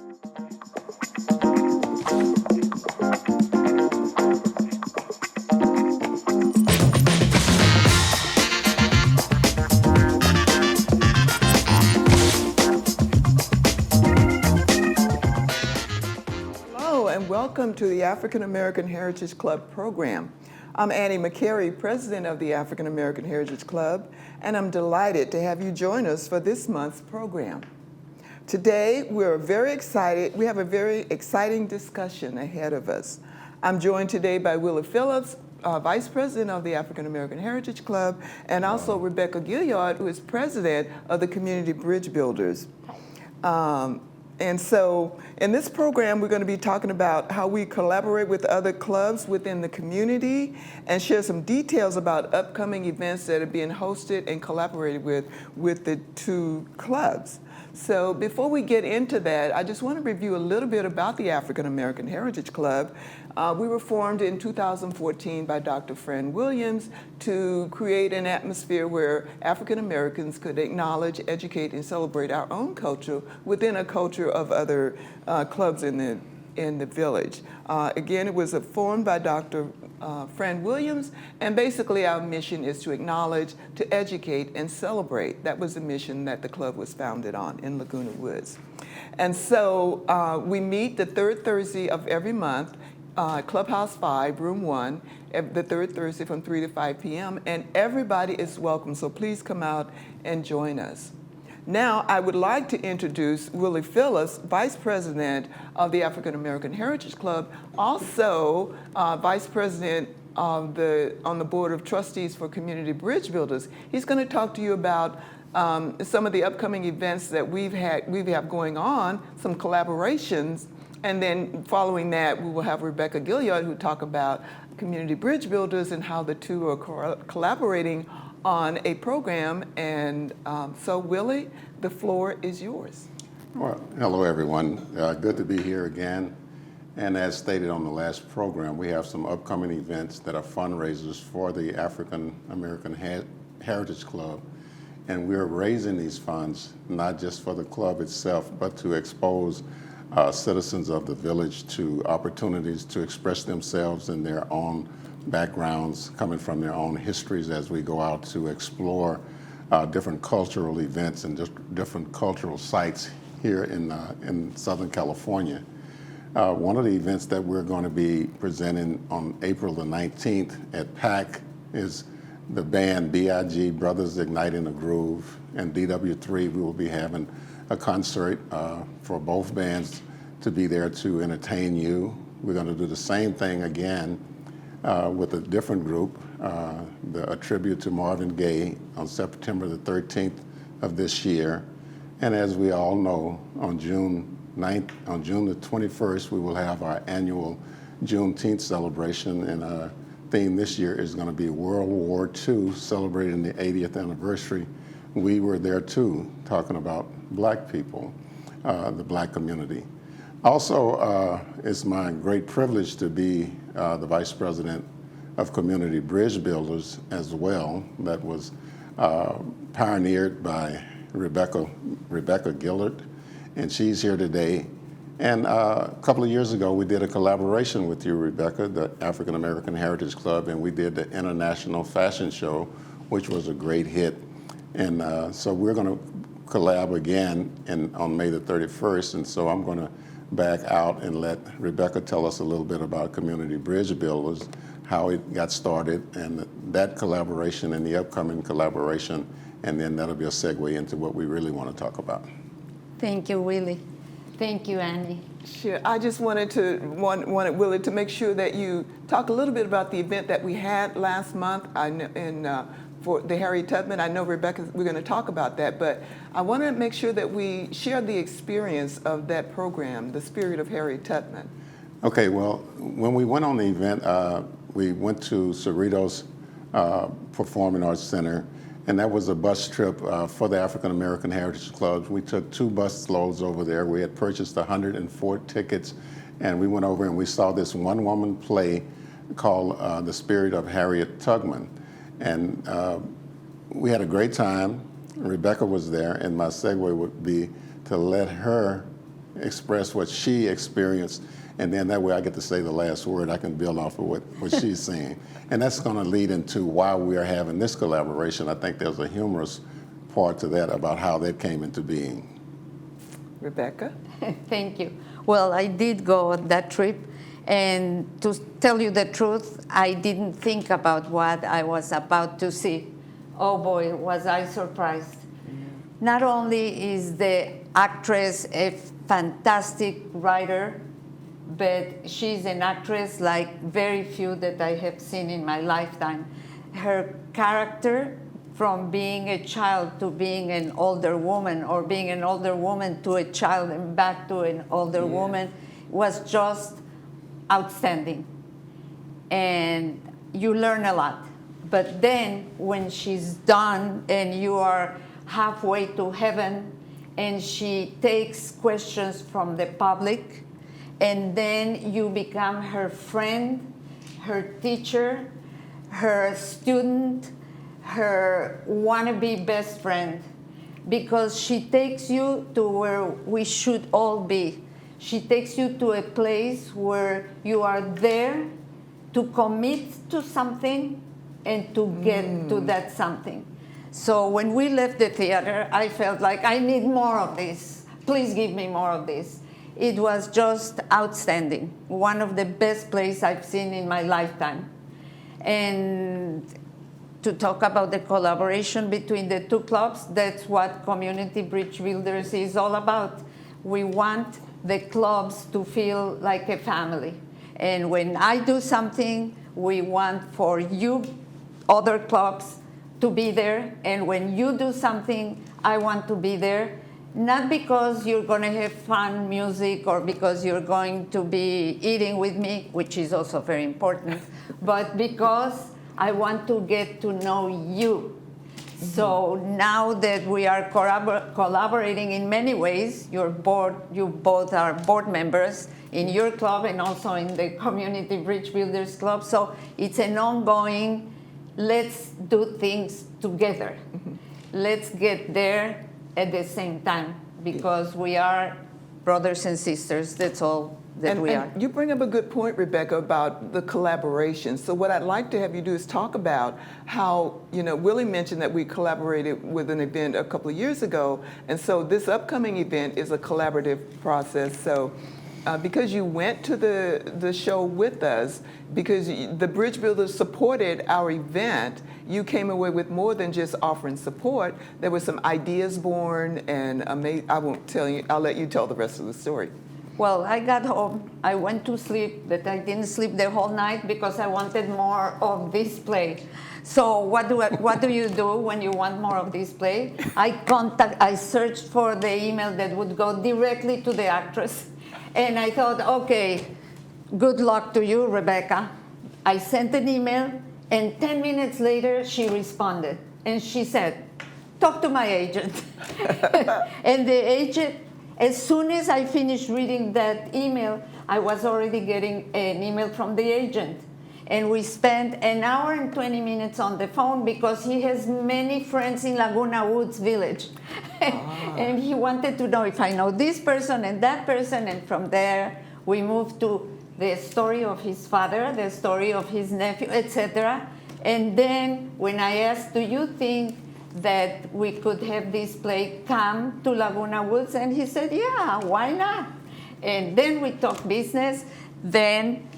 Hello and welcome to the African American Heritage Club program. I'm Annie McCary, president of the African American Heritage Club, and I'm delighted to have you join us for this month's program. Today, we're very excited. We have a very exciting discussion ahead of us. I'm joined today by Willie Phillips, Vice President of the African American Heritage Club, and also Rebecca Gilliard, who is President of the Community Bridge Builders. And so in this program, we're going to be talking about how we collaborate with other clubs within the community and share some details about upcoming events that are being hosted and collaborated with the two clubs. So before we get into that, I just want to review a little bit about the African American Heritage Club. We were formed in 2014 by Dr. Fran Williams to create an atmosphere where African Americans could acknowledge, educate, and celebrate our own culture within a culture of other clubs in the village. Again, it was formed by Dr. Fran Williams, and basically our mission is to acknowledge, to educate, and celebrate. That was the mission that the club was founded on in Laguna Woods. And so we meet the third Thursday of every month, Clubhouse 5, Room 1, the third Thursday from 3 to 5 p.m., and everybody is welcome, so please come out and join us. Now, I would like to introduce Willie Phillips, Vice President of the African American Heritage Club, also Vice President on the Board of Trustees for Community Bridge Builders. He's going to talk to you about some of the upcoming events that we have going on, some collaborations, and then following that, we will have Rebecca Gilliard who talk about Community Bridge Builders and how the two are collaborating on a program. And so Willie, the floor is yours. Well, hello everyone. Good to be here again. And as stated on the last program, we have some upcoming events that are fundraisers for the African American Heritage Club. And we're raising these funds not just for the club itself, but to expose citizens of the village to opportunities to express themselves in their own backgrounds, coming from their own histories as we go out to explore different cultural events and different cultural sites here in Southern California. One of the events that we're going to be presenting on April the 19th at PAC is the band BIG, Brothers Igniting a Groove, and DW3. We will be having a concert for both bands to be there to entertain you. We're going to do the same thing again with a different group, a tribute to Marvin Gaye on September the 13th of this year. And as we all know, on June the 21st, we will have our annual Juneteenth celebration, and our theme this year is going to be World War II, celebrating the 80th anniversary. We were there too, talking about Black people, the Black community. Also, it's my great privilege to be the Vice President of Community Bridge Builders as well. That was pioneered by Rebecca Gillard, and she's here today. And a couple of years ago, we did a collaboration with you, Rebecca, the African American Heritage Club, and we did the International Fashion Show, which was a great hit. And so we're going to collab again on May the 31st, and so I'm going to back out and let Rebecca tell us a little bit about Community Bridge Builders, how it got started, and that collaboration and the upcoming collaboration, and then that'll be a segue into what we really want to talk about. Thank you, Willie. Thank you, Annie. Sure. I just wanted Willie to make sure that you talk a little bit about the event that we had last month for the Harriet Tubman. I know, Rebecca, we're going to talk about that, but I want to make sure that we share the experience of that program, the spirit of Harriet Tubman. Okay, well, when we went on the event, we went to Cerritos Performing Arts Center, and that was a bus trip for the African American Heritage Club. We took 2 bus loads over there. We had purchased 104 tickets, and we went over and we saw this one-woman play called The Spirit of Harriet Tubman. And we had a great time. Rebecca was there, and my segue would be to let her express what she experienced, and then that way I get to say the last word. I can build off of what she's saying. And that's going to lead into why we are having this collaboration. I think there's a humorous part to that about how that came into being. Rebecca? Thank you. Well, I did go on that trip, and to tell you the truth, I didn't think about what I was about to see. Oh boy, was I surprised. Not only is the actress a fantastic writer, but she's an actress like very few that I have seen in my lifetime. Her character, from being a child to being an older woman, or being an older woman to a child and back to an older woman, was just outstanding. And you learn a lot. But then when she's done and you are halfway to heaven, and she takes questions from the public, and then you become her friend, her teacher, her student, her wannabe best friend, because she takes you to where we should all be. She takes you to a place where you are there to commit to something and to get to that something. So when we left the theater, I felt like I need more of this. Please give me more of this. It was just outstanding. One of the best plays I've seen in my lifetime. And to talk about the collaboration between the two clubs, that's what Community Bridge Builders is all about. We want the clubs to feel like a family. And when I do something, we want for you, other clubs, to be there. And when you do something, I want to be there. Not because you're going to have fun music or because you're going to be eating with me, which is also very important, but because I want to get to know you. So now that we are collaborating in many ways, you both are board members in your club and also in the Community Bridge Builders Club. So it's an ongoing, let's do things together. Let's get there at the same time, because we are brothers and sisters. That's all that we are. You bring up a good point, Rebecca, about the collaboration. So what I'd like to have you do is talk about how, Willie mentioned that we collaborated with an event a couple of years ago, and so this upcoming event is a collaborative process. So because you went to the show with us, because the Bridge Builders supported our event, you came away with more than just offering support. There were some ideas born, and I won't tell you, I'll let you tell the rest of the story. Well, I got home, I went to sleep, but I didn't sleep the whole night because I wanted more of this play. So what do you do when you want more of this play? I searched for the email that would go directly to the actress. And I thought, okay, good luck to you, Rebecca. I sent an email, and 10 minutes later, she responded. And she said, talk to my agent. And the agent, as soon as I finished reading that email, I was already getting an email from the agent. And we spent an hour and 20 minutes on the phone because he has many friends in Laguna Woods Village. And he wanted to know if I know this person and that person. And from there, we moved to the story of his father, the story of his nephew, etc. And then when I asked, do you think that we could have this play come to Laguna Woods? And he said, yeah, why not? And then we talked business. Then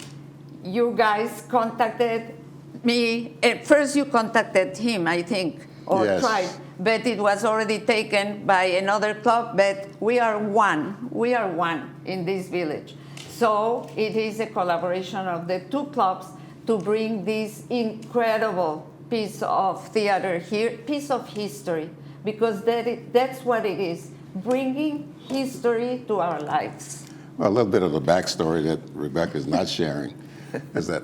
you guys contacted me. At first you contacted him, I think, or yes. tried. But it was already taken by another club. But we are one. We are one in this village. So it is a collaboration of the two clubs to bring this incredible piece of theater here, piece of history, because that's what it is, bringing history to our lives. Well, a little bit of the backstory that Rebecca is not sharing is that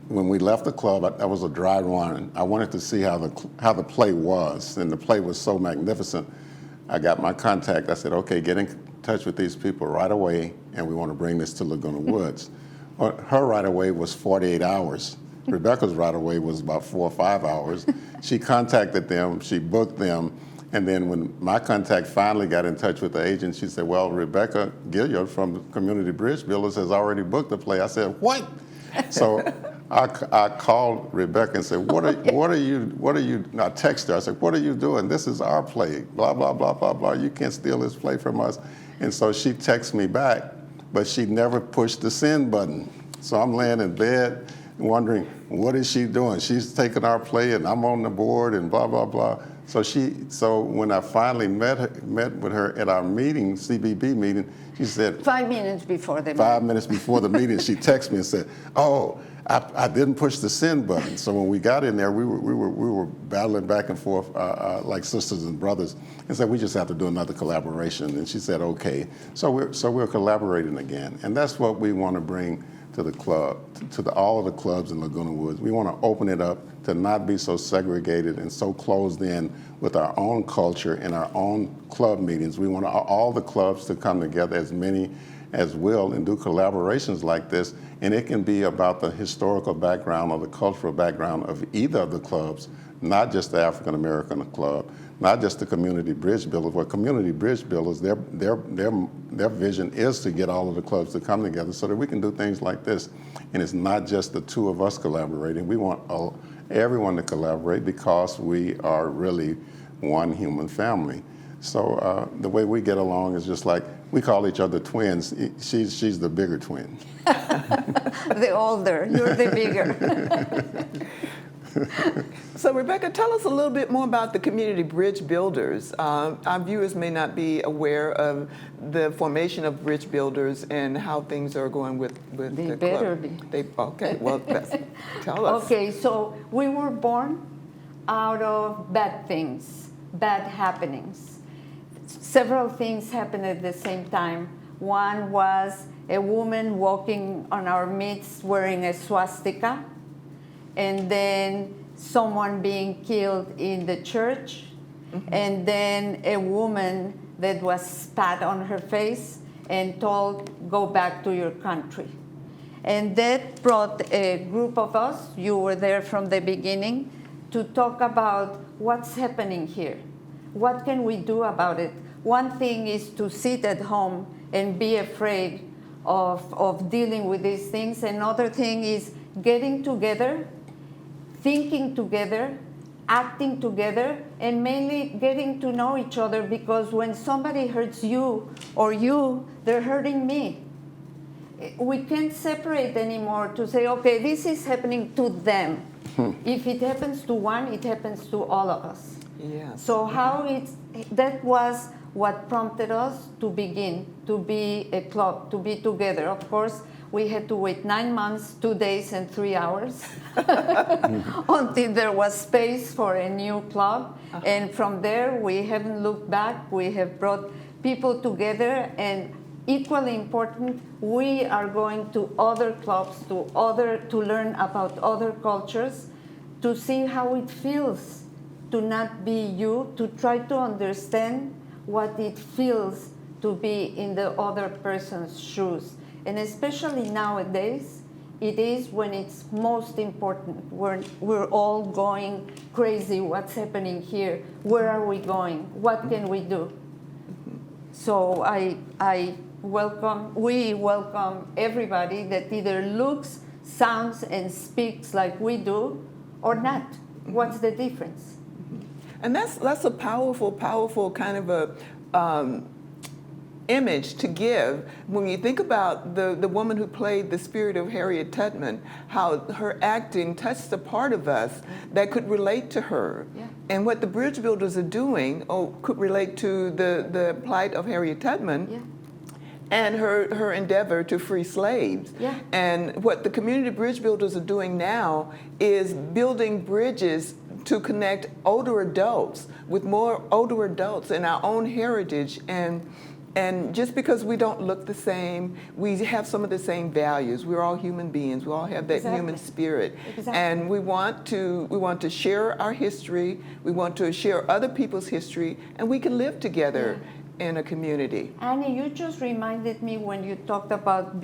when we left the club, that was a dry run. I wanted to see how the play was, and the play was so magnificent. I got my contact. I said, okay, get in touch with these people right away, and we want to bring this to Laguna Woods. Well, her right away was 48 hours. Rebecca's right away was about 4 or 5 hours. She contacted them, she booked them, And then when my contact finally got in touch with the agent, she said, well, Rebecca Gilliard from Community Bridge Builders has already booked the play. I said, what? So I called Rebecca and said, what are you, I texted her, I said, what are you doing? This is our play, blah, blah, blah, blah, blah. You can't steal this play from us. And so she texted me back, but she never pushed the send button. So I'm laying in bed wondering, what is she doing? She's taking our play and I'm on the board and blah, blah, blah. So when I finally met with her at our meeting, CBB meeting, she said 5 minutes before the 5 minutes before the meeting, she texted me and said, oh, I didn't push the send button. So when we got in there, we were battling back and forth like sisters and brothers, and said we just have to do another collaboration. And she said, okay. So we're collaborating again, and that's what we want to bring to the club, to all of the clubs in Laguna Woods. We want to open it up to not be so segregated and so closed in with our own culture and our own club meetings. We want all the clubs to come together, as many as will, and do collaborations like this. And it can be about the historical background or the cultural background of either of the clubs, not just the African American club, not just the Community Bridge Builders. Well, Community Bridge Builders, their vision is to get all of the clubs to come together so that we can do things like this. And it's not just the two of us collaborating. We want everyone to collaborate because we are really one human family. So the way we get along is just like, we call each other twins. She's the bigger twin. The older, you're the bigger. So Rebecca, tell us a little bit more about the Community Bridge Builders. Our viewers may not be aware of the formation of Bridge Builders and how things are going with the club. They better be. Okay, well, tell us. Okay, so we were born out of bad things, bad happenings. Several things happened at the same time. One was a woman walking on our midst wearing a swastika, and then someone being killed in the church, and then a woman that was spat on her face and told, go back to your country. And that brought a group of us, you were there from the beginning, to talk about what's happening here. What can we do about it? One thing is to sit at home and be afraid of dealing with these things. Another thing is getting together, thinking together, acting together, and mainly getting to know each other, because when somebody hurts you or you, they're hurting me. We can't separate anymore to say, okay, this is happening to them. If it happens to one, it happens to all of us. Yes. So that was what prompted us to begin, to be a club, to be together. Of course, we had to wait 9 months, 2 days, and 3 hours until there was space for a new club. And from there, we haven't looked back. We have brought people together, and equally important, we are going to other clubs, to learn about other cultures, to see how it feels to not be you, to try to understand what it feels to be in the other person's shoes. And especially nowadays, it is when it's most important. We're all going crazy. What's happening here? Where are we going? What can we do? So we welcome everybody that either looks, sounds, and speaks like we do, or not. What's the difference? And that's a powerful kind of a image to give when you think about the woman who played the spirit of Harriet Tubman, how her acting touched a part of us that could relate to her. Yeah. And what the Bridge Builders are doing could relate to the plight of Harriet Tubman. Yeah. And her endeavor to free slaves. Yeah. And what the Community Bridge Builders are doing now is building bridges to connect older adults with more older adults in our own heritage. And just because we don't look the same, we have some of the same values. We're all human beings. We all have that Exactly. human spirit. Exactly. And we want to share our history. We want to share other people's history, and we can live together in a community. Annie, you just reminded me when you talked about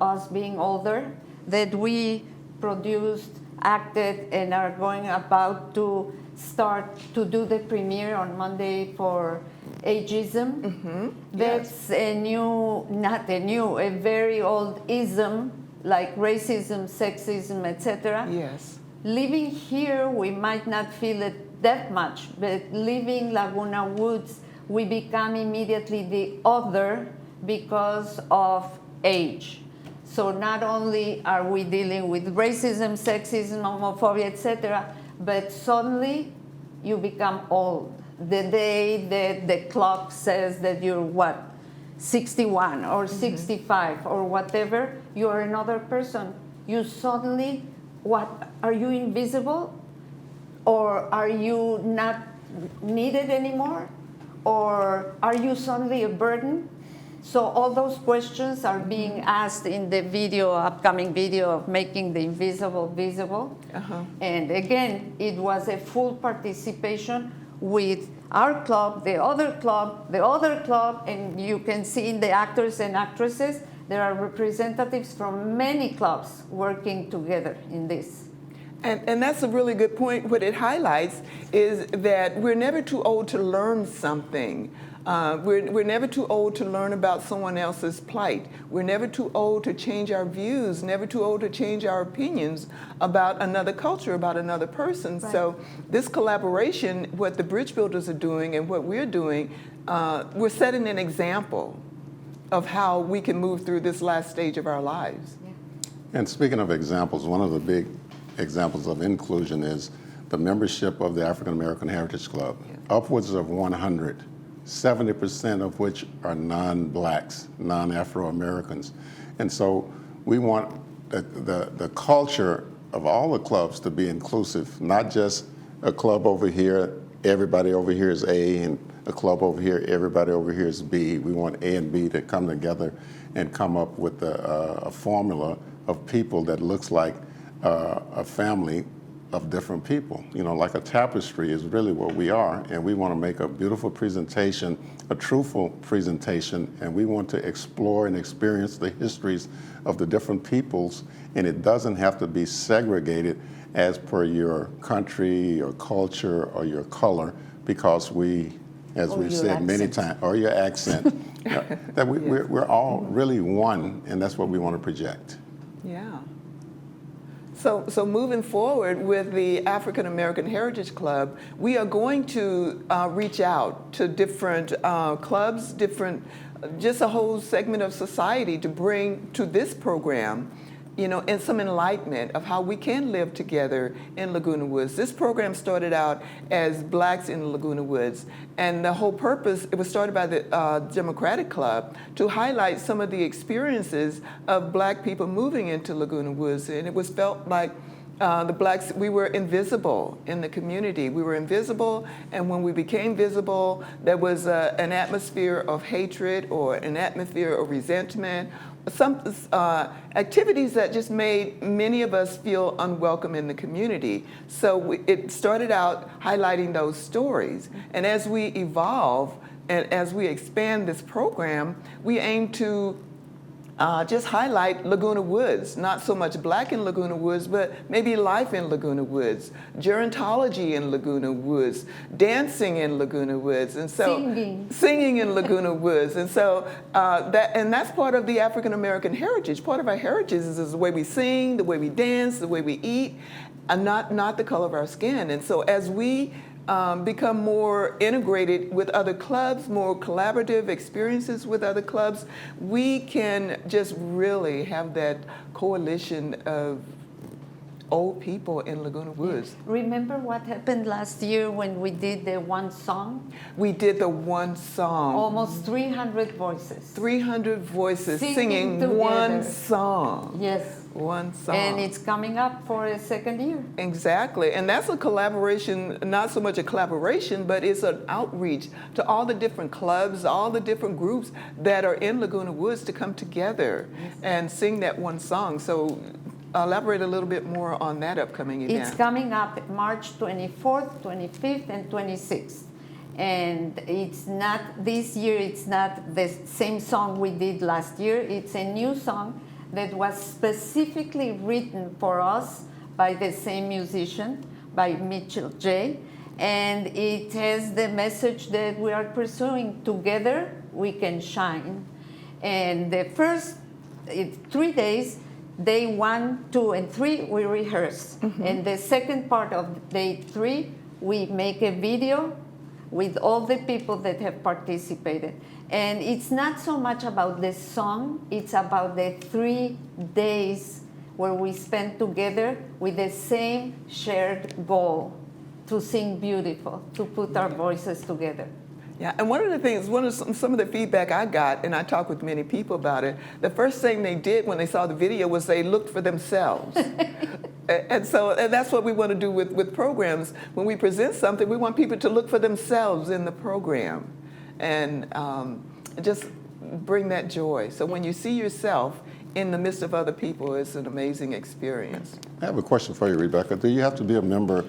us being older, that we produced, acted, and are going about to start to do the premiere on Monday for ageism. That's a new, not a new, a very old ism, like racism, sexism, etc. Yes. Living here, we might not feel it that much, but living Laguna Woods, we become immediately the other because of age. So not only are we dealing with racism, sexism, homophobia, etc., but suddenly you become old. The day that the clock says that you're 61 or 65 or whatever, you're another person. You suddenly, are you invisible? Or are you not needed anymore? Or are you suddenly a burden? So all those questions are being asked in the upcoming video of making the invisible visible. And again, it was a full participation with our club, the other club, and you can see in the actors and actresses, there are representatives from many clubs working together in this. And that's a really good point. What it highlights is that we're never too old to learn something. We're never too old to learn about someone else's plight. We're never too old to change our views, never too old to change our opinions about another culture, about another person. Right. So this collaboration, what the Bridge Builders are doing and what we're doing, we're setting an example of how we can move through this last stage of our lives. Yeah. And speaking of examples, one of the big examples of inclusion is the membership of the African American Heritage Club. Upwards of 100, 70% of which are non-blacks, non-Afro-Americans. And so we want the culture of all the clubs to be inclusive, not just a club over here, everybody over here is A, and a club over here, everybody over here is B. We want A and B to come together and come up with a formula of people that looks like a family of different people. You know, like a tapestry is really what we are, and we want to make a beautiful presentation, a truthful presentation, and we want to explore and experience the histories of the different peoples, and it doesn't have to be segregated as per your country, your culture, or your color, because we, as Or we've your said many accent. times, or your accent, that we're all really one, and that's what we want to project. Yeah. So moving forward with the African American Heritage Club, we are going to reach out to different clubs, just a whole segment of society to bring to this program, you know, and some enlightenment of how we can live together in Laguna Woods. This program started out as Blacks in Laguna Woods, and the whole purpose, it was started by the Democratic Club to highlight some of the experiences of Black people moving into Laguna Woods, and it was felt like the Blacks, we were invisible in the community. We were invisible, and when we became visible, there was an atmosphere of hatred or an atmosphere of resentment, some activities that just made many of us feel unwelcome in the community. So it started out highlighting those stories. And as we evolve and as we expand this program, we aim to just highlight Laguna Woods, not so much Black in Laguna Woods, but maybe life in Laguna Woods, gerontology in Laguna Woods, dancing in Laguna Woods, and so singing in Laguna Woods, and so that's part of the African American heritage. Part of our heritage is the way we sing, the way we dance, the way we eat, and not the color of our skin. And so as we become more integrated with other clubs, more collaborative experiences with other clubs, we can just really have that coalition of old people in Laguna Woods. Remember what happened last year when we did the one song? We did the one song. Almost 300 voices. 300 voices singing together. one song. Yes. One song. And it's coming up for a second year. Exactly, and that's a collaboration, not so much a collaboration, but it's an outreach to all the different clubs, all the different groups that are in Laguna Woods to come together and sing that one song. So elaborate a little bit more on that upcoming event. It's coming up March 24th, 25th, and 26th. And it's not, this year, it's not the same song we did last year. It's a new song that was specifically written for us by the same musician, by Mitchell J. and it has the message that we are pursuing. Together we can shine. And the first 3 days, day 1, 2, and 3, we rehearse. And the second part of day 3, we make a video with all the people that have participated. And it's not so much about the song, it's about the 3 days where we spend together with the same shared goal, to sing beautiful, to put our voices together. Yeah, and one of the things, some of the feedback I got, and I talked with many people about it, the first thing they did when they saw the video was they looked for themselves. And that's what we want to do with programs. When we present something, we want people to look for themselves in the program and just bring that joy. So when you see yourself in the midst of other people, it's an amazing experience. I have a question for you, Rebecca. Do you have to be a member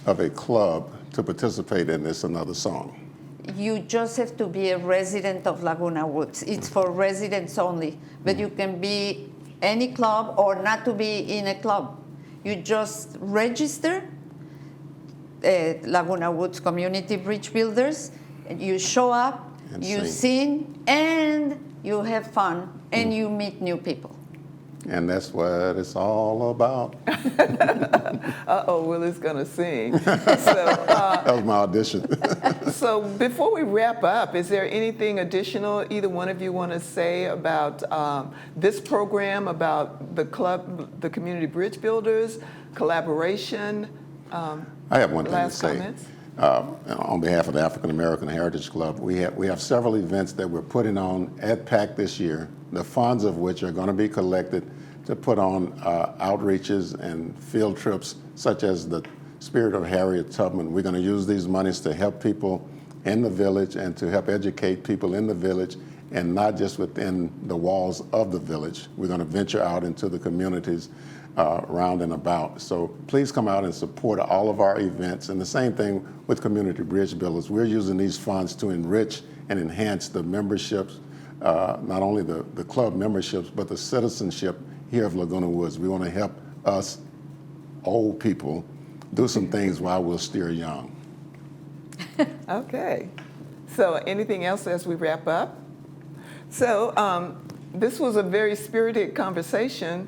of a club to participate in this Another Song? You just have to be a resident of Laguna Woods. It's for residents only, but you can be any club or not to be in a club. You just register at Laguna Woods Community Bridge Builders, and you show up, And you sing. sing, and you have fun, and you meet new people. And that's what it's all about. Uh-oh, Willie's going to sing. That was my audition. So before we wrap up, is there anything additional either one of you want to say about this program, about the club, the Community Bridge Builders, collaboration? I have one thing to Last say. comments? On behalf of the African American Heritage Club, we have several events that we're putting on at PAC this year, the funds of which are going to be collected to put on outreaches and field trips, such as the Spirit of Harriet Tubman. We're going to use these monies to help people in the village and to help educate people in the village, and not just within the walls of the village. We're going to venture out into the communities round and about. So please come out and support all of our events. And the same thing with Community Bridge Builders. We're using these funds to enrich and enhance the memberships, not only the club memberships, but the citizenship here of Laguna Woods. We want to help us old people do some things while we're still young. Okay. So anything else as we wrap up? So this was a very spirited conversation.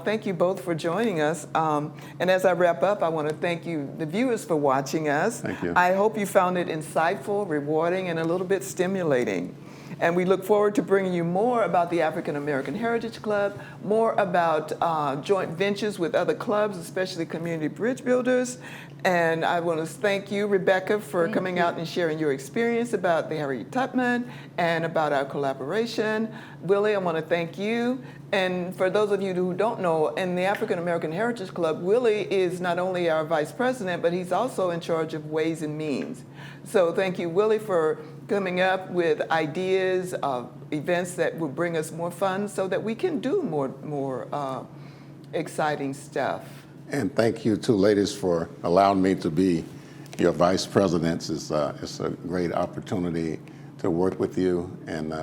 Thank you both for joining us. And as I wrap up, I want to thank you, the viewers, for watching us. Thank you. I hope you found it insightful, rewarding, and a little bit stimulating. And we look forward to bringing you more about the African American Heritage Club, more about joint ventures with other clubs, especially Community Bridge Builders. And I want to thank you, Rebecca, for coming out and sharing your experience about the Harriet Tubman and about our collaboration. Willie, I want to thank you. And for those of you who don't know, in the African American Heritage Club, Willie is not only our vice president, but he's also in charge of Ways and Means. So thank you, Willie, for coming up with ideas of events that will bring us more funds so that we can do more exciting stuff. And thank you, two ladies, for allowing me to be your vice presidents. It's a great opportunity to work with you, and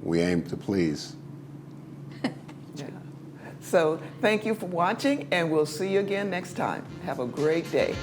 we aim to please. Yeah. So thank you for watching, and we'll see you again next time. Have a great day.